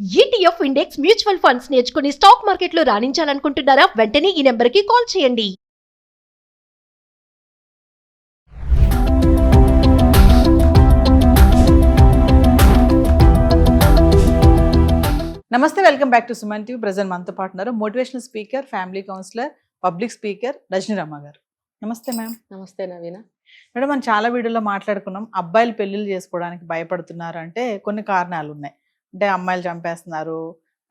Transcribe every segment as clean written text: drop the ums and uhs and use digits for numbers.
ETF index mutual funds నేర్చుకుని stock మార్కెట్లో రాణించాలనుకుంటున్నారా? వెంటనే ఈ నెంబర్కి కాల్ చేయండి. నమస్తే, welcome back to Suman TV. Present మనతో పాటు ఉన్నారు motivational speaker, family counsellor, public speaker Rajaniramma గారు. నమస్తే మ్యామ్. నమస్తే నవీన. మేడం, మనం చాలా వీడియోలో మాట్లాడుకున్నాం, అబ్బాయిలు పెళ్లిళ్ళు చేసుకోవడానికి భయపడుతున్నారు అంటే కొన్ని కారణాలు ఉన్నాయి. అంటే అమ్మాయిలు చంపేస్తున్నారు,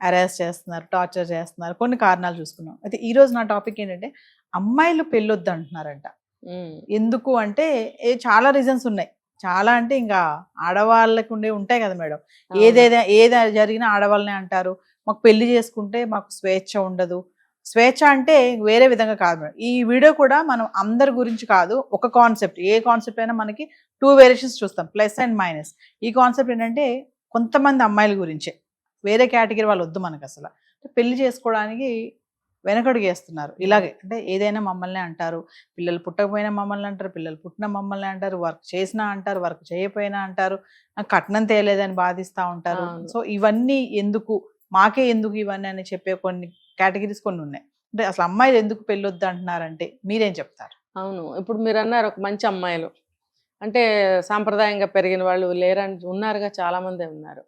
అరెస్ట్ చేస్తున్నారు, టార్చర్ చేస్తున్నారు, కొన్ని కారణాలు చూసుకున్నాం. అయితే ఈ రోజు నా టాపిక్ ఏంటంటే అమ్మాయిలు పెళ్ళొద్దు అంటున్నారంట. ఎందుకు అంటే చాలా రీజన్స్ ఉన్నాయి. చాలా అంటే ఇంకా ఆడవాళ్ళకు ఉంటాయి కదా మేడం. ఏది జరిగినా ఆడవాళ్ళనే అంటారు. మాకు పెళ్లి చేసుకుంటే మాకు స్వేచ్ఛ ఉండదు. స్వేచ్ఛ అంటే వేరే విధంగా కాదు మేడం. ఈ వీడియో కూడా మనం అందరి గురించి కాదు, ఒక కాన్సెప్ట్. ఏ కాన్సెప్ట్ అయినా మనకి 2 వేరియేషన్స్ చూస్తాం, ప్లస్ అండ్ మైనస్. ఈ కాన్సెప్ట్ ఏంటంటే కొంతమంది అమ్మాయిల గురించే, వేరే కేటగిరీ వాళ్ళు వద్దు మనకు. అసలు పెళ్లి చేసుకోవడానికి వెనకడుగు వేస్తున్నారు. ఇలాగే అంటే ఏదైనా మమ్మల్ని అంటారు, పిల్లలు పుట్టకపోయినా మమ్మల్ని అంటారు, పిల్లలు పుట్టిన మమ్మల్ని అంటారు, వర్క్ చేసినా అంటారు, వర్క్ చేయకపోయినా అంటారు, కట్నం తేలేదని బాధిస్తూ ఉంటారు. సో ఇవన్నీ ఎందుకు, మాకే ఎందుకు ఇవన్నీ అని చెప్పే కొన్ని కేటగిరీస్ కొన్ని ఉన్నాయి. అంటే అసలు అమ్మాయిలు ఎందుకు పెళ్ళొద్దు అంటున్నారంటే మీరేం చెప్తారు? అవును, ఇప్పుడు మీరు అన్నారు ఒక మంచి అమ్మాయిలు అంటే సాంప్రదాయంగా పెరిగిన వాళ్ళు లేరని ఉన్నారుగా, చాలా మంది ఉన్నారు.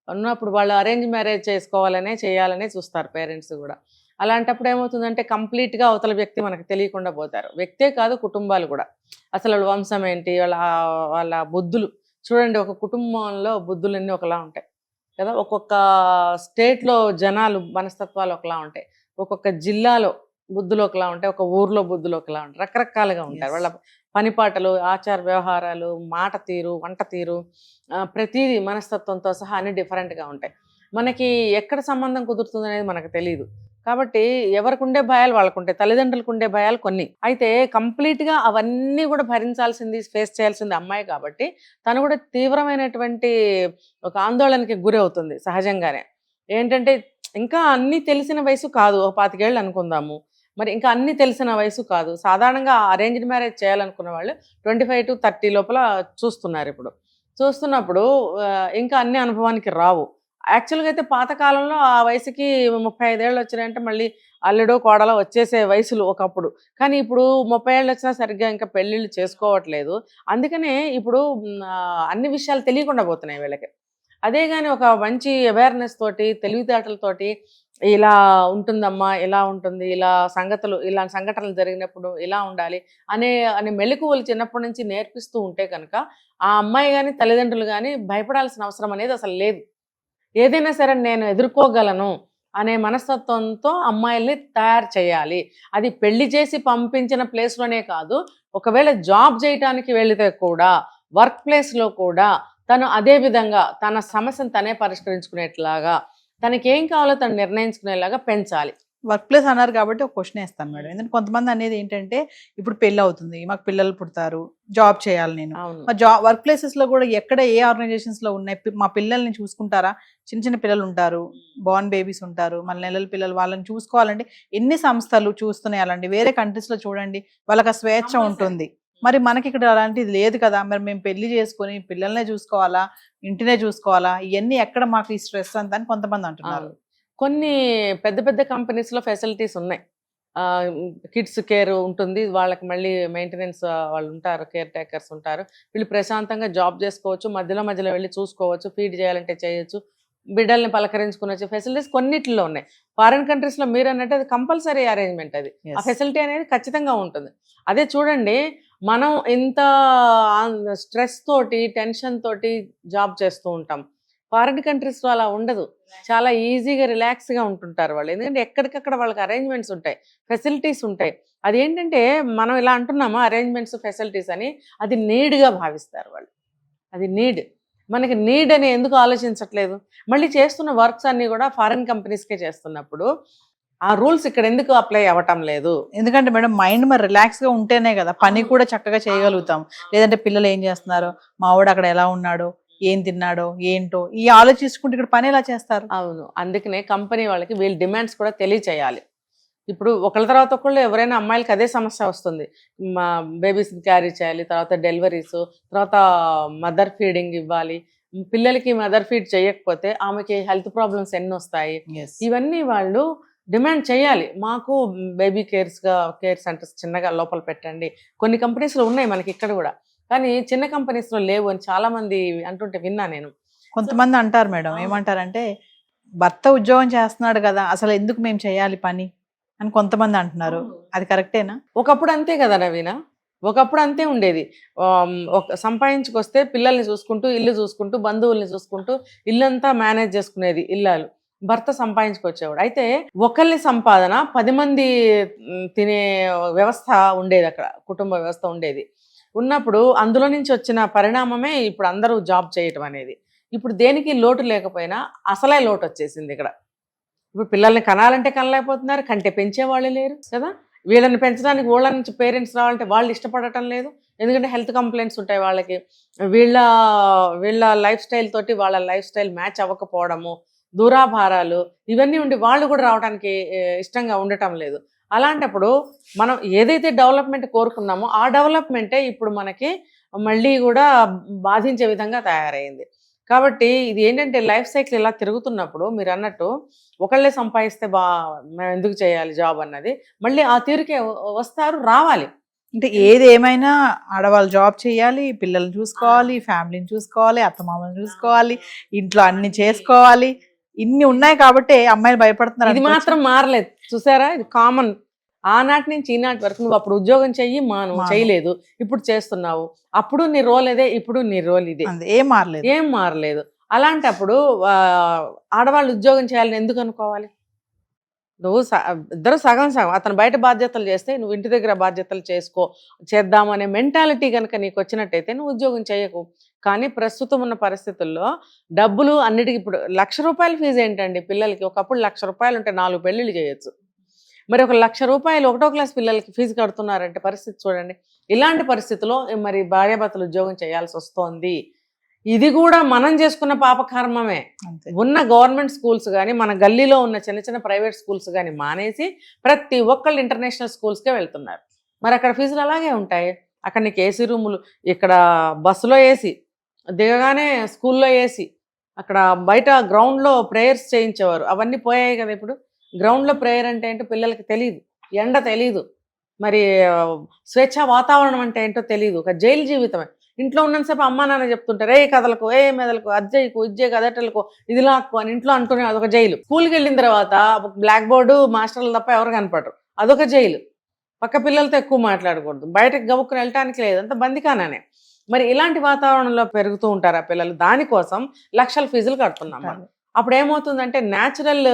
ఉన్నప్పుడు వాళ్ళు అరేంజ్ మ్యారేజ్ చేసుకోవాలనే చేయాలనే చూస్తారు పేరెంట్స్ కూడా. అలాంటప్పుడు ఏమవుతుందంటే కంప్లీట్గా అవతల వ్యక్తి మనకు తెలియకుండా పోతారు. వ్యక్తే కాదు, కుటుంబాలు కూడా. అసలు వాళ్ళ వంశం ఏంటి, వాళ్ళ బుద్ధులు చూడండి. ఒక కుటుంబంలో బుద్ధులన్నీ ఒకలా ఉంటాయి కదా. ఒక్కొక్క స్టేట్లో జనాలు మనస్తత్వాలు ఒకలా ఉంటాయి, ఒక్కొక్క జిల్లాలో బుద్ధులు ఒకలా ఉంటాయి, ఒక ఊర్లో బుద్ధులు ఒకలా ఉంటాయి, రకరకాలుగా ఉంటారు. వాళ్ళ పనిపాటలు, ఆచార వ్యవహారాలు, మాట తీరు, వంట తీరు, ప్రతిదీ మనస్తత్వంతో సహా అన్ని డిఫరెంట్గా ఉంటాయి. మనకి ఎక్కడ సంబంధం కుదురుతుంది అనేది మనకు తెలియదు. కాబట్టి ఎవరికి ఉండే భయాలు వాళ్ళకు ఉంటాయి, తల్లిదండ్రులకు ఉండే భయాలు కొన్ని. అయితే కంప్లీట్గా అవన్నీ కూడా భరించాల్సింది, ఫేస్ చేయాల్సింది అమ్మాయి. కాబట్టి తను కూడా తీవ్రమైనటువంటి ఒక ఆందోళనకి గురి అవుతుంది సహజంగానే. ఏంటంటే ఇంకా అన్నీ తెలిసిన వయసు కాదు, 25 ఏళ్ళు అనుకుందాము. మరి ఇంకా అన్నీ తెలిసిన వయసు కాదు. సాధారణంగా అరేంజ్డ్ మ్యారేజ్ చేయాలనుకున్న వాళ్ళు 25 to 30 లోపల చూస్తున్నారు. ఇప్పుడు చూస్తున్నప్పుడు ఇంకా అన్ని అనుభవానికి రావు. యాక్చువల్గా అయితే పాతకాలంలో ఆ వయసుకి 35 ఏళ్ళు వచ్చినాయంటే మళ్ళీ అల్లుడో కోడలో వచ్చేసే వయసులు ఒకప్పుడు. కానీ ఇప్పుడు 30 ఏళ్ళు వచ్చినా సరిగ్గా ఇంకా పెళ్ళిళ్ళు చేసుకోవట్లేదు. అందుకనే ఇప్పుడు అన్ని విషయాలు తెలియకుండా పోతున్నాయి వీళ్ళకి. అదే కానీ ఒక మంచి అవేర్నెస్ తోటి, తెలివితేటలతోటి ఇలా ఉంటుందమ్మా, ఇలా ఉంటుంది, ఇలా సంఘటనలు జరిగినప్పుడు ఇలా ఉండాలి అనే మెళకువలు చిన్నప్పటి నుంచి నేర్పిస్తూ ఉంటే కనుక ఆ అమ్మాయి కానీ తల్లిదండ్రులు కానీ భయపడాల్సిన అవసరం అనేది అసలు లేదు. ఏదైనా సరే నేను ఎదుర్కోగలను అనే మనస్తత్వంతో అమ్మాయిల్ని తయారు చేయాలి. అది పెళ్లి చేసి పంపించిన ప్లేస్లోనే కాదు, ఒకవేళ జాబ్ చేయటానికి వెళితే కూడా వర్క్ ప్లేస్లో కూడా తను అదే విధంగా తన సమస్యను తనే పరిష్కరించుకునేట్లాగా, తనకి ఏం కావాలో తను నిర్ణయించుకునేలాగా పెంచాలి. వర్క్ ప్లేస్ అన్నారు కాబట్టి ఒక క్వశ్చన్ వేస్తాను మేడం. ఎందుకంటే కొంతమంది అనేది ఏంటంటే ఇప్పుడు పెళ్ళి అవుతుంది, మాకు పిల్లలు పుడతారు, జాబ్ చేయాలి నేను. వర్క్ ప్లేసెస్ లో కూడా ఎక్కడ ఏ ఆర్గనైజేషన్స్ లో ఉన్నాయి, మా పిల్లల్ని చూసుకుంటారా? చిన్న చిన్న పిల్లలు ఉంటారు, బార్న్ బేబీస్ ఉంటారు, మళ్ళీ నెలల పిల్లలు, వాళ్ళని చూసుకోవాలంటే ఎన్ని సంస్థలు చూస్తున్నాయి. అలాంటి వేరే కంట్రీస్ లో చూడండి, వాళ్ళకి ఆ స్వేచ్ఛ ఉంటుంది. మరి మనకి ఇక్కడ అలాంటిది లేదు కదా. మరి మేము పెళ్లి చేసుకొని పిల్లల్నే చూసుకోవాలా, ఇంటినే చూసుకోవాలా, ఇవన్నీ ఎక్కడ మాకు ఈ స్ట్రెస్ అంతా అని కొంతమంది అంటున్నారు. కొన్ని పెద్ద పెద్ద కంపెనీస్లో ఫెసిలిటీస్ ఉన్నాయి. కిడ్స్ కేర్ ఉంటుంది, వాళ్ళకి మళ్ళీ మెయింటెనెన్స్ వాళ్ళు ఉంటారు, కేర్ టేకర్స్ ఉంటారు. వీళ్ళు ప్రశాంతంగా జాబ్ చేసుకోవచ్చు, మధ్యలో వెళ్ళి చూసుకోవచ్చు, ఫీడ్ చేయాలంటే చేయొచ్చు, బిడ్డల్ని పలకరించుకునే ఫెసిలిటీస్ కొన్నిట్లో ఉన్నాయి. ఫారిన్ కంట్రీస్లో మీరు అన్నట్టు అది కంపల్సరీ అరేంజ్మెంట్. అది ఆ ఫెసిలిటీ అనేది ఖచ్చితంగా ఉంటుంది. అదే చూడండి, మనం ఇంత స్ట్రెస్ తోటి, టెన్షన్ తోటి జాబ్ చేస్తూ ఉంటాం. ఫారిన్ కంట్రీస్లో అలా ఉండదు, చాలా ఈజీగా రిలాక్స్గా ఉంటుంటారు వాళ్ళు. ఎందుకంటే ఎక్కడికక్కడ వాళ్ళకి అరేంజ్మెంట్స్ ఉంటాయి, ఫెసిలిటీస్ ఉంటాయి. అదేంటంటే మనం ఇలా అంటున్నామా అరేంజ్మెంట్స్ ఫెసిలిటీస్ అని, అది నీడ్గా భావిస్తారు వాళ్ళు. అది నీడ్. మనకి నీడ్ అని ఎందుకు ఆలోచించట్లేదు? మళ్ళీ చేస్తున్న వర్క్స్ అన్నీ కూడా ఫారిన్ కంపెనీస్కే చేస్తున్నప్పుడు ఆ రూల్స్ ఇక్కడ ఎందుకు అప్లై అవ్వటం లేదు? ఎందుకంటే మేడం మైండ్ మరి రిలాక్స్ గా ఉంటేనే కదా పని కూడా చక్కగా చేయగలుగుతాం. లేదంటే పిల్లలు ఏం చేస్తున్నారు, మావాడు అక్కడ ఎలా ఉన్నాడో, ఏం తిన్నాడో ఏంటో ఈ ఆలోచించుకుంటే ఇక్కడ పని ఎలా చేస్తారు? అవును, అందుకనే కంపెనీ వాళ్ళకి వీళ్ళ డిమాండ్స్ కూడా తెలియచేయాలి. ఇప్పుడు ఒకళ్ళ తర్వాత ఒకళ్ళు ఎవరైనా అమ్మాయిలకి అదే సమస్య వస్తుంది. మా బేబీస్ని క్యారీ చేయాలి, తర్వాత డెలివరీస్, తర్వాత మదర్ ఫీడింగ్ ఇవ్వాలి, పిల్లలకి మదర్ ఫీడ్ చేయకపోతే ఆమెకి హెల్త్ ప్రాబ్లమ్స్ ఎన్ని వస్తాయి, ఇవన్నీ వాళ్ళు డిమాండ్ చేయాలి. మాకు బేబీ కేర్స్ సెంటర్స్ చిన్నగా లోపల పెట్టండి. కొన్ని కంపెనీస్లో ఉన్నాయి మనకి ఇక్కడ కూడా, కానీ చిన్న కంపెనీస్లో లేవు అని చాలా మంది అంటుంటే విన్నా నేను. కొంతమంది అంటారు మేడం, ఏమంటారంటే భర్త ఉద్యోగం చేస్తున్నాడు కదా, అసలు ఎందుకు మేము చేయాలి పని అని కొంతమంది అంటున్నారు. అది కరెక్టేనా? ఒకప్పుడు అంతే కదా నవీన, ఒకప్పుడు అంతే ఉండేది. సంపాదించుకొస్తే పిల్లల్ని చూసుకుంటూ, ఇల్లు చూసుకుంటూ, బంధువుల్ని చూసుకుంటూ ఇల్లంతా మేనేజ్ చేసుకునేది ఇల్లాలు. భర్త సంపాదించుకొచ్చేవాడు. అయితే ఒకళ్ళ సంపాదన 10 మంది తినే వ్యవస్థ ఉండేది అక్కడ, కుటుంబ వ్యవస్థ ఉండేది. ఉన్నప్పుడు అందులో నుంచి వచ్చిన పరిణామమే ఇప్పుడు అందరూ జాబ్ చేయటం అనేది. ఇప్పుడు దేనికి లోటు లేకపోయినా అసలే లోటు వచ్చేసింది ఇక్కడ. ఇప్పుడు పిల్లల్ని కనాలంటే కనలేకపోతున్నారు, కంటే పెంచేవాళ్ళు లేరు కదా. వీళ్ళని పెంచడానికి వాళ్ళ నుంచి పేరెంట్స్ రావాలంటే వాళ్ళు ఇష్టపడటం లేదు, ఎందుకంటే హెల్త్ కంప్లైంట్స్ ఉంటాయి వాళ్ళకి. వీళ్ళ లైఫ్ స్టైల్ తోటి వాళ్ళ లైఫ్ స్టైల్ మ్యాచ్ అవ్వకపోవడము, దూరాభారాలు ఇవన్నీ ఉండి వాళ్ళు కూడా రావడానికి ఇష్టంగా ఉండటం లేదు. అలాంటప్పుడు మనం ఏదైతే డెవలప్మెంట్ కోరుకున్నామో ఆ డెవలప్మెంటే ఇప్పుడు మనకి మళ్ళీ కూడా బాధించే విధంగా తయారైంది. కాబట్టి ఇది ఏంటంటే లైఫ్ సైకిల్ ఇలా తిరుగుతున్నప్పుడు మీరు అన్నట్టు ఒకళ్ళే సంపాదిస్తే మేము ఎందుకు చేయాలి జాబ్ అన్నది, మళ్ళీ ఆ తీరుకే వస్తారు, రావాలి. అంటే ఏది ఏమైనా ఆడవాళ్ళు జాబ్ చేయాలి, పిల్లల్ని చూసుకోవాలి, ఫ్యామిలీని చూసుకోవాలి, అత్తమామలను చూసుకోవాలి, ఇంట్లో అన్ని చేసుకోవాలి, ఇన్ని ఉన్నాయి కాబట్టి అమ్మాయిలు భయపడుతున్నారు. ఇది మాత్రం మారలేదు చూసారా, ఇది కామన్. ఆనాటి నుంచి ఈనాటి వరకు నువ్వు అప్పుడు ఉద్యోగం చెయ్యి నువ్వు చేయలేదు, ఇప్పుడు చేస్తున్నావు. అప్పుడు నీ రోల్ ఇదే, ఇప్పుడు నీ రోల్ ఇదే, ఏం మారలేదు. అలాంటప్పుడు ఆడవాళ్ళు ఉద్యోగం చేయాలని ఎందుకు అనుకోవాలి? నువ్వు ఇద్దరు సగం సగం, అతను బయట బాధ్యతలు చేస్తే నువ్వు ఇంటి దగ్గర బాధ్యతలు చేద్దామనే మెంటాలిటీ కనుక నీకు వచ్చినట్టయితే నువ్వు ఉద్యోగం చేయకు. కానీ ప్రస్తుతం ఉన్న పరిస్థితుల్లో డబ్బులు అన్నిటికీ, ఇప్పుడు ₹1,00,000 ఫీజు ఏంటండి పిల్లలకి? ఒకప్పుడు ₹1,00,000 ఉంటే 4 పెళ్ళిళ్ళు చేయొచ్చు. మరి ఒక ₹1,00,000 ఒకటో క్లాస్ పిల్లలకి ఫీజు కడుతున్నారంటే పరిస్థితి చూడండి. ఇలాంటి పరిస్థితుల్లో మరి భార్యాభర్తలు ఉద్యోగం చేయాల్సి వస్తోంది. ఇది కూడా మనం చేసుకున్న పాపకర్మమే. ఉన్న గవర్నమెంట్ స్కూల్స్ కానీ, మన గల్లీలో ఉన్న చిన్న చిన్న ప్రైవేట్ స్కూల్స్ కానీ మానేసి ప్రతి ఒక్కళ్ళు ఇంటర్నేషనల్ స్కూల్స్కే వెళ్తున్నారు. మరి అక్కడ ఫీజులు అలాగే ఉంటాయి. అక్కడ నీకు ఏసీ రూములు, ఇక్కడ బస్సులో ఏసీ, దిగగానే స్కూల్లో ఏసీ, అక్కడ బయట గ్రౌండ్లో ప్రేయర్స్ చేయించేవారు, అవన్నీ పోయాయి కదా. ఇప్పుడు గ్రౌండ్లో ప్రేయర్ అంటే ఏంటో పిల్లలకి తెలియదు, ఎండ తెలీదు, మరి స్వేచ్ఛ వాతావరణం అంటే ఏంటో తెలియదు. ఒక జైలు జీవితమే. ఇంట్లో ఉన్నంతసేపు అమ్మా నాన్న చెప్తుంటారు, ఏ కథలకు, ఏ మెదలకు, అజ్జయ్యకు, ఇజ్జయ్యకు, అదటలకు, ఇది లాక్కు అని ఇంట్లో అంటూనే అదొక జైలు. స్కూల్కి వెళ్ళిన తర్వాత బ్లాక్ బోర్డు, మాస్టర్లు తప్ప ఎవరు కనపడరు, అదొక జైలు. పక్క పిల్లలతో ఎక్కువ మాట్లాడకూడదు, బయటకు గబుక్కుని వెళ్ళటానికి లేదు, అంత బందికానే. మరి ఇలాంటి వాతావరణంలో పెరుగుతూ ఉంటారు ఆ పిల్లలు. దానికోసం లక్షల ఫీజులు కడుతున్నాం మనం. అప్పుడు ఏమవుతుందంటే న్యాచురల్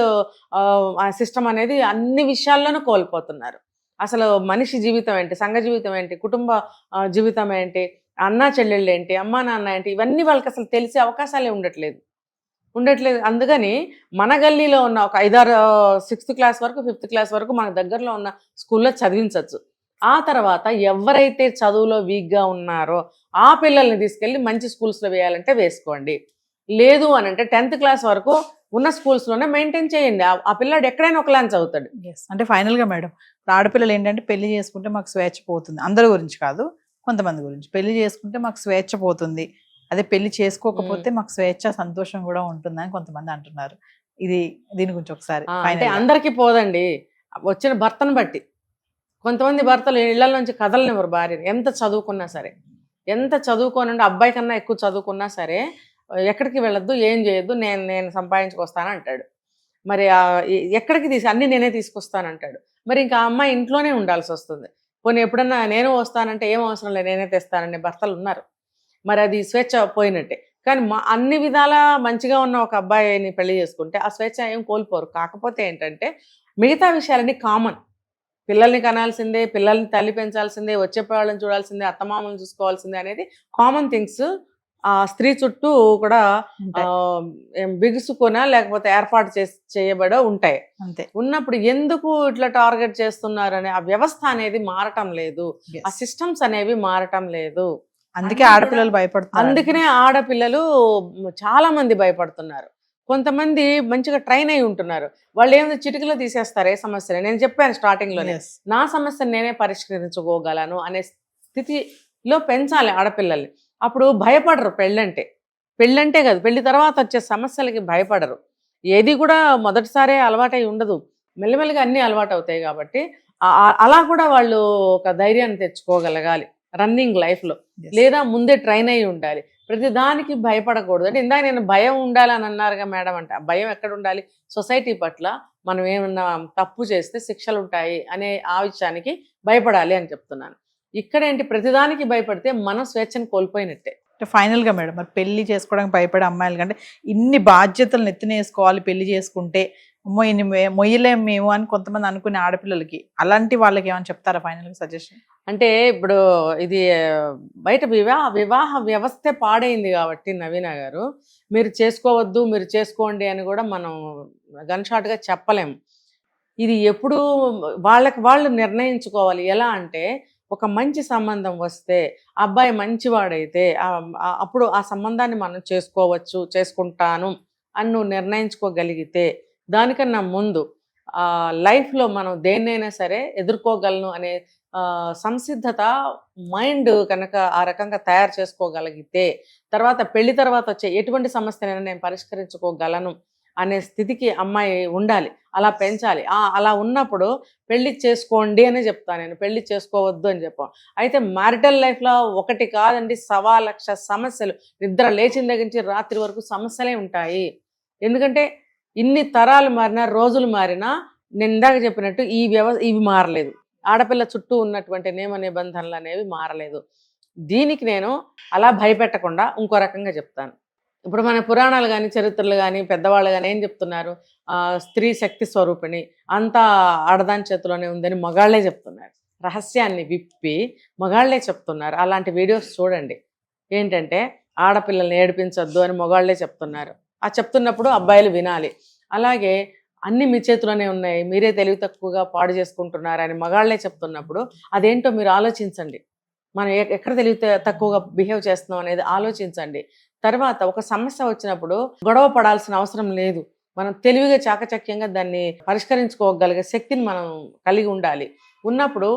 సిస్టమ్ అనేది అన్ని విషయాల్లోనూ కోల్పోతున్నారు. అసలు మనిషి జీవితం ఏంటి, సంఘ జీవితం ఏంటి, కుటుంబ జీవితం ఏంటి, అన్నా చెల్లెళ్ళు ఏంటి, అమ్మా నాన్న ఏంటి, ఇవన్నీ వాళ్ళకి అసలు తెలిసే అవకాశాలే ఉండట్లేదు. అందుకని మన గల్లీలో ఉన్న ఒక 5-6 6th క్లాస్ వరకు 5th క్లాస్ వరకు మన దగ్గరలో ఉన్న స్కూల్లో చదివించవచ్చు. ఆ తర్వాత ఎవరైతే చదువులో వీక్గా ఉన్నారో ఆ పిల్లల్ని తీసుకెళ్ళి మంచి స్కూల్స్లో వేయాలంటే వేసుకోండి. లేదు అని అంటే 10th క్లాస్ వరకు ఉన్న స్కూల్స్లోనే మెయింటైన్ చేయండి. ఆ పిల్లాడు ఎక్కడైనా ఒకలాంటి చదువుతాడు. అంటే ఫైనల్గా మేడం, ఆడపిల్లలు ఏంటంటే పెళ్లి చేసుకుంటే మాకు స్వేచ్ఛ పోతుంది, అందరి గురించి కాదు, కొంతమంది గురించి. పెళ్లి చేసుకుంటే మాకు స్వేచ్ఛ పోతుంది, అదే పెళ్లి చేసుకోకపోతే మాకు స్వేచ్ఛ సంతోషం కూడా ఉంటుందని కొంతమంది అంటున్నారు. దీని గురించి ఒకసారి. అంటే అందరికీ పోదండి, వచ్చిన భర్తను బట్టి. కొంతమంది భర్తలు ఇళ్ల నుంచి కదలనివ్వరు భార్యని, ఎంత చదువుకున్నా సరే. ఎంత చదువుకోనండి, అబ్బాయి కన్నా ఎక్కువ చదువుకున్నా సరే ఎక్కడికి వెళ్ళొద్దు, ఏం చేయొద్దు, నేను సంపాదించుకొస్తాను అంటాడు. మరి ఎక్కడికి అన్నీ నేనే తీసుకొస్తానంటాడు. మరి ఇంకా ఆ అమ్మాయి ఇంట్లోనే ఉండాల్సి వస్తుంది. పోనీ ఎప్పుడన్నా నేను వస్తానంటే ఏం అవసరం లేదు, నేనే తెస్తానని భర్తలు ఉన్నారు. మరి అది స్వేచ్ఛ పోయినట్టే. కానీ అన్ని విధాలా మంచిగా ఉన్న ఒక అబ్బాయిని పెళ్లి చేసుకుంటే ఆ స్వేచ్ఛ ఏం కోల్పోరు. కాకపోతే ఏంటంటే మిగతా విషయాలన్నీ కామన్. పిల్లల్ని కనాల్సిందే, పిల్లల్ని తల్లి పెంచాల్సిందే, వచ్చేవాళ్ళని చూడాల్సిందే, అత్తమామలను చూసుకోవాల్సిందే అనేది కామన్ థింగ్స్ ఆ స్త్రీ చుట్టూ కూడా బిగుసుకొనా లేకపోతే ఏర్పాటు చేయబడ ఉంటాయి. అంతే ఉన్నప్పుడు ఎందుకు ఇట్లా టార్గెట్ చేస్తున్నారనే ఆ వ్యవస్థ అనేది మారటం లేదు, ఆ సిస్టమ్స్ అనేవి మారటం లేదు. అందుకే ఆడపిల్లలు భయపడుతున్నారు. అందుకనే ఆడపిల్లలు చాలా మంది భయపడుతున్నారు. కొంతమంది మంచిగా ట్రైన్ అయి ఉంటున్నారు, వాళ్ళు ఏమైనా చిటికలో తీసేస్తారు ఏ సమస్యని. నేను చెప్పాను స్టార్టింగ్లోనే, నా సమస్యను నేనే పరిష్కరించుకోగలను అనే స్థితిలో పెంచాలి ఆడపిల్లల్ని. అప్పుడు భయపడరు పెళ్ళంటే. పెళ్ళంటే కాదు, పెళ్లి తర్వాత వచ్చే సమస్యలకి భయపడరు. ఏది కూడా మొదటిసారే అలవాటై ఉండదు, మెల్లమెల్లగా అన్నీ అలవాటు అవుతాయి. కాబట్టి అలా కూడా వాళ్ళు ఒక ధైర్యాన్ని తెచ్చుకోగలగాలి రన్నింగ్ లైఫ్లో, Yes. లేదా ముందే ట్రైన్ అయి ఉండాలి. ప్రతి దానికి భయపడకూడదు. అంటే ఇందాక నేను భయం ఉండాలని అన్నారుగా మేడం, అంటే ఆ భయం ఎక్కడ ఉండాలి? సొసైటీ పట్ల మనం ఏమన్నా తప్పు చేస్తే శిక్షలు ఉంటాయి అనే ఆ విషయానికి భయపడాలి అని చెప్తున్నాను. ఇక్కడేంటి, ప్రతిదానికి భయపడితే మనం స్వేచ్ఛను కోల్పోయినట్టే. అంటే ఫైనల్గా మేడం, మరి పెళ్లి చేసుకోవడానికి భయపడే అమ్మాయిలు కంటే ఇన్ని బాధ్యతలు నెత్తినేసుకోవాలి పెళ్లి చేసుకుంటే, అమ్మో ఇన్ని మొయ్యలేం మేము అని కొంతమంది అనుకునే ఆడపిల్లలకి, అలాంటి వాళ్ళకి ఏమైనా చెప్తారా ఫైనల్గా సజెషన్? అంటే ఇప్పుడు ఇది బయట వివాహ వ్యవస్థే పాడైంది కాబట్టి నవీన గారు, మీరు చేసుకోవద్దు మీరు చేసుకోండి అని కూడా మనం గన్ షాట్గా చెప్పలేము. ఇది ఎప్పుడు వాళ్ళకి వాళ్ళు నిర్ణయించుకోవాలి. ఎలా అంటే, ఒక మంచి సంబంధం వస్తే, అబ్బాయి మంచివాడైతే అప్పుడు ఆ సంబంధాన్ని మనం చేసుకోవచ్చు, చేసుకుంటాను అని నువ్వు నిర్ణయించుకోగలిగితే, దానికన్నా ముందు లైఫ్లో మనం దేన్నైనా సరే ఎదుర్కోగలను అనే సంసిద్ధత మైండ్ కనుక ఆ రకంగా తయారు చేసుకోగలిగితే, తర్వాత పెళ్లి తర్వాత వచ్చే ఎటువంటి సమస్యనైనా నేను పరిష్కరించుకోగలను అనే స్థితికి అమ్మాయి ఉండాలి. అలా పెంచాలి. అలా ఉన్నప్పుడు పెళ్లి చేసుకోండి అని చెప్తాను నేను, పెళ్లి చేసుకోవద్దు అని చెప్పాను. అయితే మ్యారిటల్ లైఫ్లో ఒకటి కాదండి, 1,00,000 సమస్యలు. నిద్ర లేచిన దగ్గర నుంచి రాత్రి వరకు సమస్యలే ఉంటాయి. ఎందుకంటే ఇన్ని తరాలు మారినా, రోజులు మారినా, నేను ఇందాక చెప్పినట్టు ఇవి మారలేదు. ఆడపిల్ల చుట్టూ ఉన్నటువంటి నియమ నిబంధనలు అనేవి మారలేదు. దీనికి నేను అలా భయపెట్టకుండా ఇంకో రకంగా చెప్తాను. ఇప్పుడు మన పురాణాలు కానీ, చరిత్రలు కానీ, పెద్దవాళ్ళు కానీ ఏం చెప్తున్నారు? స్త్రీ శక్తి స్వరూపిణి, అంతా ఆడదాని చేతిలోనే ఉందని మగాళ్లే చెప్తున్నారు. రహస్యాన్ని విప్పి మగాళ్లే చెప్తున్నారు. అలాంటి వీడియోస్ చూడండి. ఏంటంటే, ఆడపిల్లల్ని ఏడిపించొద్దు అని మగాళ్లే చెప్తున్నారు. ఆ చెప్తున్నప్పుడు అబ్బాయిలు వినాలి. అలాగే అన్నీ మీ చేతిలోనే ఉన్నాయి, మీరే తెలివి తక్కువగా పాడు చేసుకుంటున్నారని మగాళ్లే చెప్తున్నప్పుడు అదేంటో మీరు ఆలోచించండి. మనం ఎక్కడ తెలివి తక్కువగా బిహేవ్ చేస్తున్నాం అనేది ఆలోచించండి. తర్వాత ఒక సమస్య వచ్చినప్పుడు గొడవ పడాల్సిన అవసరం లేదు. మనం తెలివిగా చాకచక్యంగా దాన్ని పరిష్కరించుకోగలిగే శక్తిని మనం కలిగి ఉండాలి. ఉన్నప్పుడు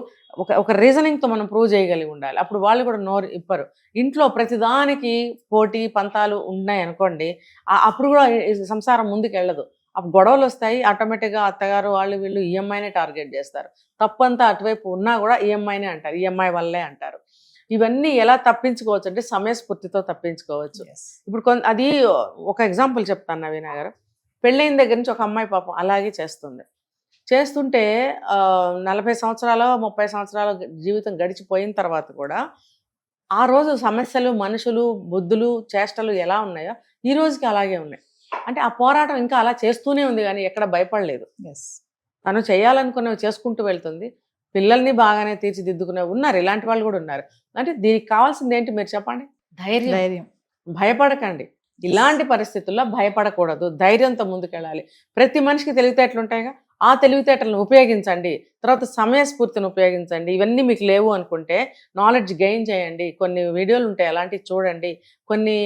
ఒక రీజనింగ్తో మనం ప్రూవ్ చేయగలిగి ఉండాలి. అప్పుడు వాళ్ళు కూడా నోరు ఇప్పరు. ఇంట్లో ప్రతిదానికి పోటీ పంతాలు ఉన్నాయి అనుకోండి, అప్పుడు కూడా సంసారం ముందుకు వెళ్ళదు. అప్పుడు గొడవలు వస్తాయి. ఆటోమేటిక్గా అత్తగారు వాళ్ళు వీళ్ళు ఈఎంఐనే టార్గెట్ చేస్తారు. తప్పంతా అటువైపు ఉన్నా కూడా ఈఎంఐనే అంటారు, ఈఎంఐ వల్లే అంటారు. ఇవన్నీ ఎలా తప్పించుకోవచ్చు అంటే సమయస్ఫూర్తితో తప్పించుకోవచ్చు. ఇప్పుడు అది ఒక ఎగ్జాంపుల్ చెప్తాను నవీన గారు. పెళ్ళైన దగ్గర నుంచి ఒక అమ్మాయి పాపం అలాగే చేస్తుంటే 40 సంవత్సరాలు 30 సంవత్సరాల జీవితం గడిచిపోయిన తర్వాత కూడా ఆ రోజు సమస్యలు, మనుషులు, బుద్ధులు, చేష్టలు ఎలా ఉన్నాయో ఈ రోజుకి అలాగే ఉన్నాయి. అంటే ఆ పోరాటం ఇంకా అలా చేస్తూనే ఉంది, కానీ ఎక్కడ భయపడలేదు. తను చేయాలనుకున్నవి చేసుకుంటూ వెళ్తుంది. పిల్లల్ని బాగానే తీర్చిదిద్దుకునే ఉన్నారు, ఇలాంటి వాళ్ళు కూడా ఉన్నారు. అంటే దీనికి కావాల్సింది ఏంటి మీరు చెప్పండి? ధైర్యం. భయపడకండి. ఇలాంటి పరిస్థితుల్లో భయపడకూడదు, ధైర్యంతో ముందుకెళ్ళాలి. ప్రతి మనిషికి తెలివితేటలు ఉంటాయిగా, ఆ తెలివితేటలను ఉపయోగించండి. తర్వాత సమయస్ఫూర్తిని ఉపయోగించండి. ఇవన్నీ మీకు లేవు అనుకుంటే నాలెడ్జ్ గెయిన్ చేయండి. కొన్ని వీడియోలు ఉంటాయి, అలాంటివి చూడండి. కొన్ని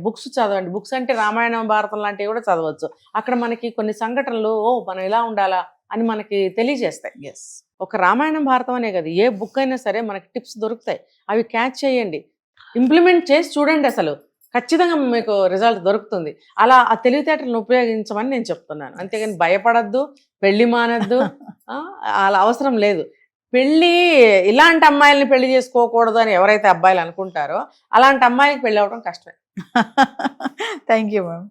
బుక్స్ చదవండి. బుక్స్ అంటే రామాయణం, భారతం లాంటివి కూడా చదవచ్చు. అక్కడ మనకి కొన్ని సంఘటనలు మనం ఇలా ఉండాలా అని మనకి తెలియజేస్తాయి. ఒక రామాయణం, భారతం అనే కదా, ఏ బుక్ అయినా సరే మనకి టిప్స్ దొరుకుతాయి. అవి క్యాచ్ చేయండి, ఇంప్లిమెంట్ చేసి చూడండి, అసలు ఖచ్చితంగా మీకు రిజల్ట్ దొరుకుతుంది. అలా ఆ తెలివితేటలను ఉపయోగించమని నేను చెప్తున్నాను. అంతేగాని భయపడద్దు, పెళ్లి మానద్దు, అలా అవసరం లేదు. పెళ్ళి ఇలాంటి అమ్మాయిల్ని పెళ్లి చేసుకోకూడదు అని ఎవరైతే అబ్బాయిలు అనుకుంటారో అలాంటి అమ్మాయికి పెళ్ళి అవ్వడం కష్టమే. Thank you ma'am.